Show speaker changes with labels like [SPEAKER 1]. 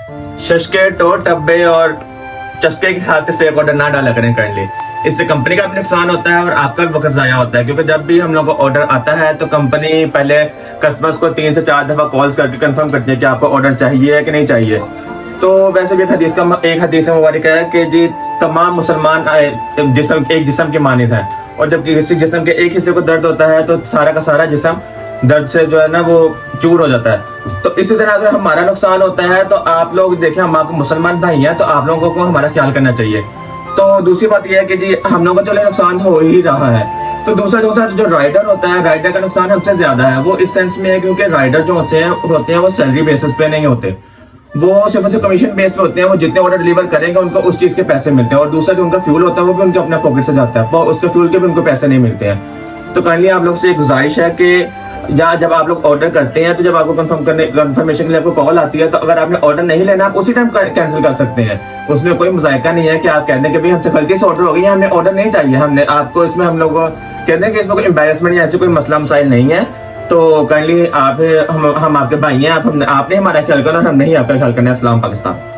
[SPEAKER 1] शशके to टब्बे और चस्के के खाते से एक ऑर्डर ना डाला करें काइंडली। इससे कंपनी का भी नुकसान होता है और आपका भी वक्त जाया होता है, क्योंकि जब भी हम लोग को ऑर्डर आता है तो कंपनी पहले कस्टमर्स को 3 से 4 दफा कॉल्स करके कंफर्म करती है कि आपको ऑर्डर चाहिए कि नहीं चाहिए। तो वैसे भी एक हदीस मुबारक है कि जी तमाम मुसलमान एक जिस्म के मानित है, और जब किसी जिस्म के एक हिस्से को दर्द होता है तो सारा का सारा जिस्म दर्द से जो है ना वो चूर हो जाता है। तो इसी तरह अगर हमारा नुकसान होता है तो आप लोग देखें, हम आपको मुसलमान भाई हैं तो आप लोगों को हमारा ख्याल करना चाहिए। तो दूसरी बात यह है कि जी हम लोगों का चलो नुकसान हो ही रहा है, तो दूसरा जो राइडर होता है, राइडर का नुकसान हमसे ज्यादा है। वो इस सेंस में है क्योंकि राइडर जो होते हैं वो सैलरी बेसिस पे नहीं होते, वो सिर्फ कमीशन बेस पे होते हैं। वो जितने ऑर्डर डिलीवर करेंगे उनको उस चीज के पैसे मिलते हैं, और दूसरा जो उनका फ्यूल होता है वो भी उनके अपने पॉकेट से जाता है, उसके फ्यूल के भी उनको पैसे नहीं मिलते हैं। तो काइंडली आप लोग से एक गुजारिश है कि जब आप लोग ऑर्डर करते हैं तो जब आपको कंफर्मेशन के लिए आपको कॉल आती है तो अगर आपने ऑर्डर नहीं लेना आप उसी टाइम कैंसिल कर सकते हैं। उसमें कोई मजायका नहीं है कि आप कहते हैं कि भाई हमसे गलती से ऑर्डर हो गई है, हमने ऑर्डर नहीं चाहिए। हमने आपको इसमें हम लोग कहते हैं कि इसमें कोई एम्बेरसमेंट या ऐसे कोई मसला मसाइल नहीं है। तो काइंडली हम आपके भाई हैं, आपने हमारा ख्याल करना और हमने ही आपका ख्याल करना है। अस्सलाम पाकिस्तान।